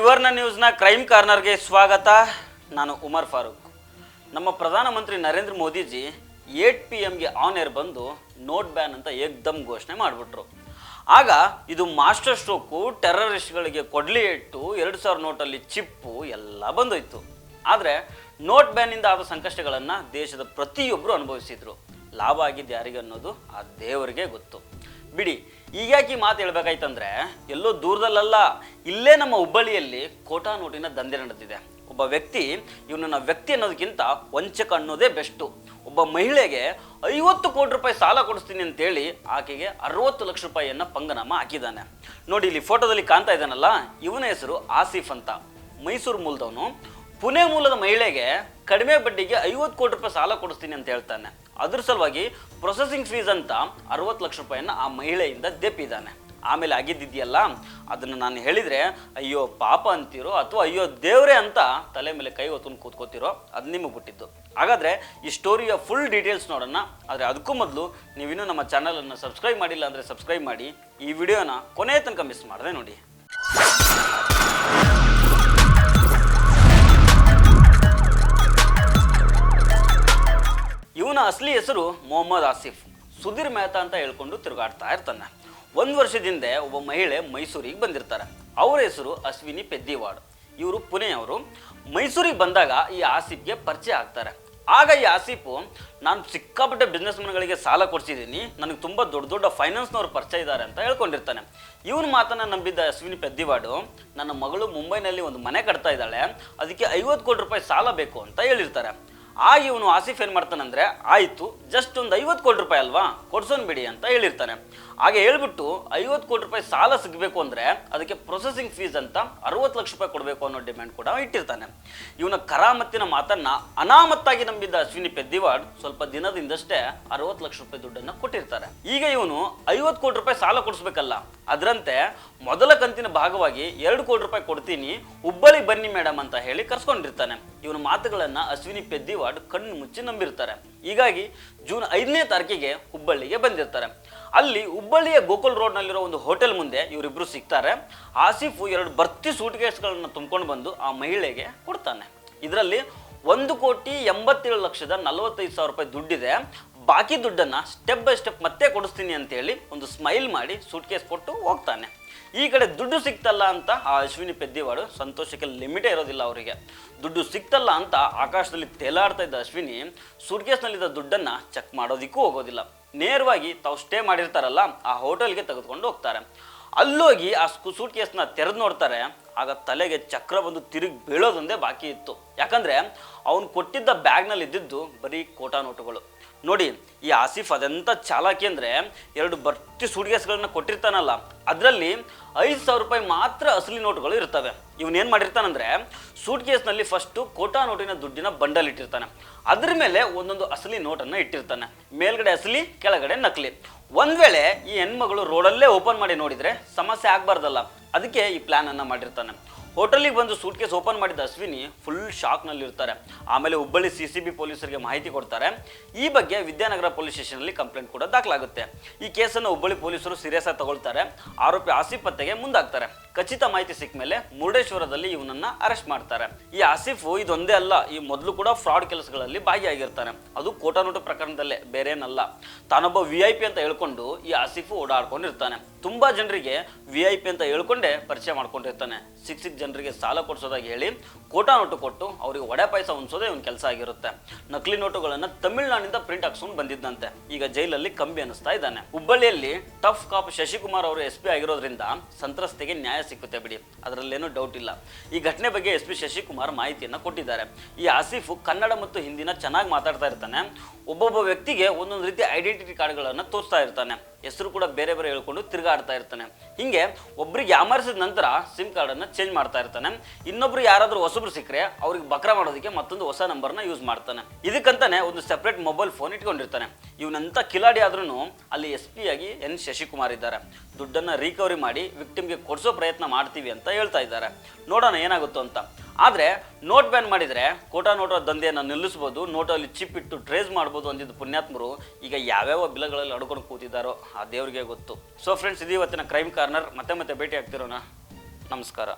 ತ್ರಿವರ್ಣ ನ್ಯೂಸ್ನ ಕ್ರೈಮ್ ಕಾರ್ನರ್ಗೆ ಸ್ವಾಗತ. ನಾನು ಉಮರ್ ಫಾರೂಕ್. ನಮ್ಮ ಪ್ರಧಾನಮಂತ್ರಿ Narendra Modiji 8 PM on air ಬಂದು ನೋಟ್ ಬ್ಯಾನ್ ಅಂತ ಏಕ್ದಮ್ ಘೋಷಣೆ ಮಾಡಿಬಿಟ್ರು. ಆಗ ಇದು ಮಾಸ್ಟರ್ ಸ್ಟ್ರೋಕು, ಟೆರರಿಸ್ಟ್ಗಳಿಗೆ ಕೊಡ್ಲಿ ಇಟ್ಟು 2000 ನೋಟಲ್ಲಿ ಚಿಪ್ಪು ಎಲ್ಲ ಬಂದೋಯ್ತು. ಆದರೆ ನೋಟ್ ಬ್ಯಾನಿಂದ ಆದ ಸಂಕಷ್ಟಗಳನ್ನು ದೇಶದ ಪ್ರತಿಯೊಬ್ಬರು ಅನುಭವಿಸಿದ್ರು. ಲಾಭ ಆಗಿದ್ದು ಯಾರಿಗೆ ಅನ್ನೋದು ಆ ದೇವರಿಗೆ ಗೊತ್ತು. ಬಿಡಿ, ಈಗ್ಯಾಕೆ ಈ ಮಾತು ಹೇಳ್ಬೇಕಾಯ್ತಂದ್ರೆ, ಎಲ್ಲೋ ದೂರದಲ್ಲ, ಇಲ್ಲೇ ನಮ್ಮ ಹುಬ್ಬಳ್ಳಿಯಲ್ಲಿ ಕೋಟಾ ನೋಟಿನ ದಂಧೆ ನಡೆದಿದೆ. ಒಬ್ಬ ವ್ಯಕ್ತಿ ಇವನನ್ನ ವ್ಯಕ್ತಿ ಅನ್ನೋದಕ್ಕಿಂತ ವಂಚಕ ಅನ್ನೋದೇ ಬೆಸ್ಟು. ಒಬ್ಬ ಮಹಿಳೆಗೆ 50 ಕೋಟಿ ರೂಪಾಯಿ ಸಾಲ ಕೊಡಿಸ್ತೀನಿ ಅಂತೇಳಿ ಆಕೆಗೆ 60 ಲಕ್ಷ ರೂಪಾಯಿಯನ್ನು ಪಂಗನಾಮ ಹಾಕಿದ್ದಾನೆ. ನೋಡಿ, ಇಲ್ಲಿ ಫೋಟೋದಲ್ಲಿ ಕಾಣ್ತಾ ಇದ್ದಾನಲ್ಲ, ಇವನ ಹೆಸರು ಆಸಿಫ್ ಅಂತ. ಮೈಸೂರು ಮೂಲದವನು. ಪುಣೆ ಮೂಲದ ಮಹಿಳೆಗೆ ಕಡಿಮೆ ಬಡ್ಡಿಗೆ 50 ಕೋಟಿ ರೂಪಾಯಿ ಸಾಲ ಕೊಡಿಸ್ತೀನಿ ಅಂತ ಹೇಳ್ತಾನೆ. ಅದ್ರ ಸಲುವಾಗಿ ಪ್ರೊಸೆಸಿಂಗ್ ಫೀಸ್ ಅಂತ 60 ಲಕ್ಷ ರೂಪಾಯಿಯನ್ನು ಆ ಮಹಿಳೆಯಿಂದ ದೆಪ್ಪಿದ್ದಾನೆ. ಆಮೇಲೆ ಆಗಿದ್ದಿದೆಯಲ್ಲ, ಅದನ್ನು ನಾನು ಹೇಳಿದರೆ ಅಯ್ಯೋ ಪಾಪ ಅಂತೀರೋ ಅಥವಾ ಅಯ್ಯೋ ದೇವರೇ ಅಂತ ತಲೆ ಮೇಲೆ ಕೈ ಹೊತ್ಕೊಂಡು ಕೂತ್ಕೋತಿರೋ, ಅದು ನಿಮಗೆ ಬಿಟ್ಟಿದ್ದು. ಹಾಗಾದರೆ ಈ ಸ್ಟೋರಿಯ ಫುಲ್ ಡೀಟೇಲ್ಸ್ ನೋಡೋಣ. ಆದರೆ ಅದಕ್ಕೂ ಮೊದಲು ನೀವಿನ್ನೂ ನಮ್ಮ ಚಾನಲನ್ನು ಸಬ್ಸ್ಕ್ರೈಬ್ ಮಾಡಿಲ್ಲ ಅಂದರೆ ಸಬ್ಸ್ಕ್ರೈಬ್ ಮಾಡಿ. ಈ ವಿಡಿಯೋನ ಕೊನೆಯ ತನಕ ಮಿಸ್ ಮಾಡದೆ ನೋಡಿ. ಇವನ ಅಸಲಿ ಹೆಸರು ಮೊಹಮ್ಮದ್ ಆಸಿಫ್. ಸುಧೀರ್ ಮೆಹ್ತಾ ಅಂತ ಹೇಳ್ಕೊಂಡು ತಿರುಗಾಡ್ತಾ ಇರ್ತಾನೆ. 1 ವರ್ಷದಿಂದ ಒಬ್ಬ ಮಹಿಳೆ ಮೈಸೂರಿಗೆ ಬಂದಿರ್ತಾರೆ. ಅವರ ಹೆಸರು ಅಶ್ವಿನಿ ಪೆದ್ದಿವಾಡ್. ಇವರು ಪುಣೆಯವರು. ಮೈಸೂರಿಗೆ ಬಂದಾಗ ಈ ಆಸಿಫ್ಗೆ ಪರಿಚಯ ಆಗ್ತಾರೆ. ಆಗ ಈ ಆಸಿಫು, ನಾನು ಸಿಕ್ಕಾಪಟ್ಟೆ ಬಿಸ್ನೆಸ್ಮನ್ಗಳಿಗೆ ಸಾಲ ಕೊಡಿಸಿದ್ದೀನಿ, ನನಗೆ ತುಂಬ ದೊಡ್ಡ ದೊಡ್ಡ ಫೈನಾನ್ಸ್ನವ್ರು ಪರಿಚಯ ಇದ್ದಾರೆ ಅಂತ ಹೇಳ್ಕೊಂಡಿರ್ತಾನೆ. ಇವನ ಮಾತನ್ನು ನಂಬಿದ್ದ ಅಶ್ವಿನಿ ಪೆದ್ದಿವಾಡು, ನನ್ನ ಮಗಳು ಮುಂಬೈನಲ್ಲಿ ಒಂದು ಮನೆ ಕಟ್ತಾ ಇದ್ದಾಳೆ, ಅದಕ್ಕೆ 50 ಕೋಟಿ ರೂಪಾಯಿ ಸಾಲ ಬೇಕು ಅಂತ ಹೇಳಿರ್ತಾರೆ. ಆಗ ಇವನು ಆಸಿಫ್ ಏನು ಮಾಡ್ತಾನಂದರೆ, ಆಯಿತು ಜಸ್ಟ್ ಒಂದು 50 ಕೋಟಿ ರೂಪಾಯಿ ಅಲ್ವಾ, ಕೊಡ್ಸೋನ್ ಬಿಡಿ ಅಂತ ಹೇಳಿರ್ತಾನೆ. ಹಾಗೆ ಹೇಳ್ಬಿಟ್ಟು 50 ಕೋಟಿ ರೂಪಾಯಿ ಸಾಲ ಸಿಗಬೇಕು ಅಂದರೆ ಅದಕ್ಕೆ ಪ್ರೊಸೆಸಿಂಗ್ ಫೀಸ್ ಅಂತ 60 ಲಕ್ಷ ರೂಪಾಯಿ ಕೊಡಬೇಕು ಅನ್ನೋ ಡಿಮ್ಯಾಂಡ್ ಕೂಡ ಇಟ್ಟಿರ್ತಾನೆ. ಇವನ ಕರಾಮತ್ತಿನ ಮಾತನ್ನು ಅನಾಮತ್ತಾಗಿ ನಂಬಿದ್ದ ಅಶ್ವಿನಿ ಪೆದ್ದಿವಾಡ್ ಸ್ವಲ್ಪ ದಿನದಿಂದಷ್ಟೇ 60 ಲಕ್ಷ ರೂಪಾಯಿ ದುಡ್ಡನ್ನು ಕೊಟ್ಟಿರ್ತಾರೆ. ಈಗ ಇವನು 50 ಕೋಟಿ ರೂಪಾಯಿ ಸಾಲ ಕೊಡಿಸ್ಬೇಕಲ್ಲ, ಅದರಂತೆ ಮೊದಲ ಕಂತಿನ ಭಾಗವಾಗಿ 2 ಕೋಟಿ ರೂಪಾಯಿ ಕೊಡ್ತೀನಿ, ಹುಬ್ಬಳ್ಳಿ ಬನ್ನಿ ಮೇಡಮ್ ಅಂತ ಹೇಳಿ ಕರ್ಸ್ಕೊಂಡಿರ್ತಾನೆ. ಇವನ ಮಾತುಗಳನ್ನು ಅಶ್ವಿನಿ ಪೆದ್ದಿವಾಡ್ ಕಣ್ಣು ಮುಚ್ಚಿ ನಂಬಿರ್ತಾರೆ. ಹೀಗಾಗಿ ಜೂನ್ 5ನೇ ತಾರೀಕಿಗೆ ಹುಬ್ಬಳ್ಳಿಗೆ ಬಂದಿರ್ತಾರೆ. ಅಲ್ಲಿ ಹುಬ್ಬಳ್ಳಿಯ ಗೋಕುಲ್ ರೋಡ್ನಲ್ಲಿರೋ ಒಂದು ಹೋಟೆಲ್ ಮುಂದೆ ಇವರಿಬ್ಬರು ಸಿಗ್ತಾರೆ. ಆಸಿಫು 2 ಬರ್ತಿ ಸೂಟ್ ಕೇಸ್ಗಳನ್ನು ತುಂಬಿಕೊಂಡು ಬಂದು ಆ ಮಹಿಳೆಗೆ ಕೊಡ್ತಾನೆ. ಇದರಲ್ಲಿ 1,87,45,000 ರೂಪಾಯಿ ದುಡ್ಡಿದೆ. ಬಾಕಿ ದುಡ್ಡನ್ನು ಸ್ಟೆಪ್ ಬೈ ಸ್ಟೆಪ್ ಮತ್ತೆ ಕೊಡಿಸ್ತೀನಿ ಅಂತೇಳಿ ಒಂದು ಸ್ಮೈಲ್ ಮಾಡಿ ಸೂಟ್ ಕೇಸ್ ಕೊಟ್ಟು ಹೋಗ್ತಾನೆ. ಈ ಕಡೆ ದುಡ್ಡು ಸಿಕ್ತಲ್ಲ ಅಂತ ಆ ಅಶ್ವಿನಿ ಪೆದ್ದಿವಾಡು ಸಂತೋಷಕ್ಕೆ ಲಿಮಿಟೇ ಇರೋದಿಲ್ಲ. ಅವರಿಗೆ ದುಡ್ಡು ಸಿಕ್ತಲ್ಲ ಅಂತ ಆಕಾಶದಲ್ಲಿ ತೇಲಾಡ್ತಾ ಇದ್ದ ಅಶ್ವಿನಿ ಸೂಟ್ ಕೇಸ್ನಲ್ಲಿದ್ದ ದುಡ್ಡನ್ನು ಚೆಕ್ ಮಾಡೋದಕ್ಕೂ ಹೋಗೋದಿಲ್ಲ. ನೇರವಾಗಿ ತಾವು ಸ್ಟೇ ಮಾಡಿರ್ತಾರಲ್ಲ ಆ ಹೋಟೆಲ್ಗೆ ತೆಗೆದುಕೊಂಡು ಹೋಗ್ತಾರೆ. ಅಲ್ಲೋಗಿ ಆ ಸೂಟ್ ಕೇಸ್ನ ತೆರೆದು ನೋಡ್ತಾರೆ. ಆಗ ತಲೆಗೆ ಚಕ್ರ ಬಂದು ತಿರುಗಿ ಬೀಳೋದೊಂದೇ ಬಾಕಿ ಇತ್ತು. ಯಾಕಂದರೆ ಅವನು ಕೊಟ್ಟಿದ್ದ ಬ್ಯಾಗ್ನಲ್ಲಿ ಇದ್ದಿದ್ದು ಬರೀ ಕೋಟಾ ನೋಟುಗಳು. ನೋಡಿ, ಈ ಆಸಿಫ್ ಅದೆಂಥ ಚಾಲಾಕಿ ಅಂದರೆ, 2 ಬರ್ತಿ ಸೂಟ್ ಕೇಸ್ಗಳನ್ನ ಕೊಟ್ಟಿರ್ತಾನಲ್ಲ, ಅದರಲ್ಲಿ 5,000 ರೂಪಾಯಿ ಮಾತ್ರ ಅಸಲಿ ನೋಟುಗಳು ಇರ್ತವೆ. ಇವನೇನು ಮಾಡಿರ್ತಾನಂದರೆ, ಸೂಟ್ ಕೇಸ್ನಲ್ಲಿ ಫಸ್ಟು ಕೋಟಾ ನೋಟಿನ ದುಡ್ಡಿನ ಬಂಡಲ್ ಇಟ್ಟಿರ್ತಾನೆ. ಅದ್ರ ಮೇಲೆ ಒಂದೊಂದು ಅಸಲಿ ನೋಟನ್ನು ಇಟ್ಟಿರ್ತಾನೆ. ಮೇಲ್ಗಡೆ ಅಸಲಿ, ಕೆಳಗಡೆ ನಕಲಿ. ಒಂದು ವೇಳೆ ಈ ಹೆಣ್ಮಗಳು ರೋಡಲ್ಲೇ ಓಪನ್ ಮಾಡಿ ನೋಡಿದರೆ ಸಮಸ್ಯೆ ಆಗಬಾರ್ದಲ್ಲ, ಅದಕ್ಕೆ ಈ ಪ್ಲ್ಯಾನನ್ನು ಮಾಡಿರ್ತಾನೆ. ಹೋಟೆಲಿಗೆ ಬಂದು ಸೂಟ್ ಕೇಸ್ ಓಪನ್ ಮಾಡಿದ ಅಶ್ವಿನಿ ಫುಲ್ ಶಾಕ್ನಲ್ಲಿರ್ತಾರೆ. ಆಮೇಲೆ ಹುಬ್ಬಳ್ಳಿ CCB ಪೊಲೀಸರಿಗೆ ಮಾಹಿತಿ ಕೊಡ್ತಾರೆ. ಈ ಬಗ್ಗೆ ವಿದ್ಯಾನಗರ ಪೊಲೀಸ್ ಸ್ಟೇಷನಲ್ಲಿ ಕಂಪ್ಲೇಂಟ್ ಕೂಡ ದಾಖಲಾಗುತ್ತೆ. ಈ ಕೇಸನ್ನು ಹುಬ್ಬಳ್ಳಿ ಪೊಲೀಸರು ಸೀರಿಯಸ್ ಆಗಿ ತಗೊಳ್ತಾರೆ. ಆರೋಪಿ ಆಸಿಫ್ ಪತ್ತೆಗೆ ಮುಂದಾಗ್ತಾರೆ. ಖಚಿತ ಮಾಹಿತಿ ಸಿಕ್ಕ ಮೇಲೆ ಮುರುಡೇಶ್ವರದಲ್ಲಿ ಇವನನ್ನು ಅರೆಸ್ಟ್ ಮಾಡ್ತಾರೆ. ಈ ಆಸಿಫು ಇದೊಂದೇ ಅಲ್ಲ, ಈ ಮೊದಲು ಕೂಡ ಫ್ರಾಡ್ ಕೆಲಸಗಳಲ್ಲಿ ಭಾಗಿಯಾಗಿರ್ತಾನೆ. ಅದು ಕೋಟಾ ನೋಟು ಪ್ರಕರಣದಲ್ಲೇ, ಬೇರೇನಲ್ಲ. ತಾನೊಬ್ಬ VIP ಅಂತ ಹೇಳ್ಕೊಂಡು ಈ ಆಸಿಫು ಓಡಾಡ್ಕೊಂಡಿರ್ತಾನೆ. ತುಂಬ ಜನರಿಗೆ VIP ಅಂತ ಹೇಳ್ಕೊಂಡೇ ಪರಿಚಯ ಮಾಡ್ಕೊಂಡಿರ್ತಾನೆ. ಸಿಕ್ಕ ಜನರಿಗೆ ಸಾಲ ಕೊಡಿಸೋದಾಗಿ ಹೇಳಿ ಕೋಟಾ ನೋಟು ಕೊಟ್ಟು ಅವರಿಗೆ ಒಡೆ ಪಾಯಸ ಉಣಿಸೋದೇ ಇವನ ಕೆಲಸ ಆಗಿರುತ್ತೆ. ನಕಲಿ ನೋಟುಗಳನ್ನು ತಮಿಳುನಾಡಿನಿಂದ ಪ್ರಿಂಟ್ ಹಾಕ್ಸ್ಕೊಂಡು ಬಂದಿದ್ದಂತೆ. ಈಗ ಜೈಲಲ್ಲಿ ಕಂಬಿ ಅನ್ನಿಸ್ತಾ ಇದ್ದಾನೆ. ಹುಬ್ಬಳ್ಳಿಯಲ್ಲಿ ಟಫ್ ಕಾಪ್ ಶಶಿಕುಮಾರ್ ಅವರು SP ಆಗಿರೋದ್ರಿಂದ ಸಂತ್ರಸ್ತೆಗೆ ನ್ಯಾಯ ಸಿಕ್ಕುತ್ತೆ ಬಿಡಿ, ಅದರಲ್ಲೇನೂ ಡೌಟ್ ಇಲ್ಲ. ಈ ಘಟನೆ ಬಗ್ಗೆ SP ಶಶಿಕುಮಾರ್ ಮಾಹಿತಿಯನ್ನು ಕೊಟ್ಟಿದ್ದಾರೆ. ಈ ಆಸಿಫು ಕನ್ನಡ ಮತ್ತು ಹಿಂದಿನ ಚೆನ್ನಾಗಿ ಮಾತಾಡ್ತಾ ಇರ್ತಾನೆ. ಒಬ್ಬೊಬ್ಬ ವ್ಯಕ್ತಿಗೆ ಒಂದೊಂದು ರೀತಿ ಐಡೆಂಟಿಟಿ ಕಾರ್ಡ್ಗಳನ್ನು ತೋರಿಸ್ತಾ ಇರ್ತಾನೆ. ಹೆಸರು ಕೂಡ ಬೇರೆ ಬೇರೆ ಹೇಳ್ಕೊಂಡು ತಿರುಗಾಡ್ತಾ ಇರ್ತಾನೆ. ಹೀಗೆ ಒಬ್ರಿಗೆ ಯಾಮಾರಿಸಿದ ನಂತರ ಸಿಮ್ ಕಾರ್ಡನ್ನು ಚೇಂಜ್ ಮಾಡ್ತಾ ಇರ್ತಾನೆ. ಇನ್ನೊಬ್ರು ಯಾರಾದರೂ ಹೊಸಬ್ರು ಸಿಕ್ಕರೆ ಅವ್ರಿಗೆ ಬಕ್ರಾ ಮಾಡೋದಕ್ಕೆ ಮತ್ತೊಂದು ಹೊಸ ನಂಬರ್ನ ಯೂಸ್ ಮಾಡ್ತಾನೆ. ಇದಕ್ಕಂತಾನೆ ಒಂದು ಸೆಪ್ರೇಟ್ ಮೊಬೈಲ್ ಫೋನ್ ಇಟ್ಕೊಂಡಿರ್ತಾನೆ. ಇವನಂತ ಕಿಲಾಡಿ ಆದ್ರೂ ಅಲ್ಲಿ SP ಆಗಿ N ಶಶಿಕುಮಾರ್ ಇದ್ದಾರೆ. ದುಡ್ಡನ್ನು ರಿಕವರಿ ಮಾಡಿ ವಿಕ್ಟಿಮ್ಗೆ ಕೊಡಿಸೋ ಪ್ರಯತ್ನ ಮಾಡ್ತೀವಿ ಅಂತ ಹೇಳ್ತಾ ಇದ್ದಾರೆ. ನೋಡೋಣ ಏನಾಗುತ್ತೋ ಅಂತ. ಆದರೆ ನೋಟ್ ಬ್ಯಾನ್ ಮಾಡಿದರೆ ಕೋಟಾ ನೋಟು ದಂಧೆಯನ್ನು ನಿಲ್ಲಿಸ್ಬೋದು, ನೋಟಲ್ಲಿ ಚಿಪ್ ಇಟ್ಟು ಟ್ರೇಸ್ ಮಾಡ್ಬೋದು ಅಂದಿದ್ದು ಪುಣ್ಯಾತ್ಮರು ಈಗ ಯಾವ್ಯಾವ ಬಿಲಗಳಲ್ಲಿ ಅಡ್ಕೊಂಡು ಕೂತಿದ್ದಾರೋ ಆ ದೇವರಿಗೆ ಗೊತ್ತು. ಸೊ ಫ್ರೆಂಡ್ಸ್, ಇದು ಇವತ್ತಿನ ಕ್ರೈಮ್ ಕಾರ್ನರ್. ಮತ್ತೆ ಭೇಟಿ ಆಗ್ತಿರೋಣ. ನಮಸ್ಕಾರ.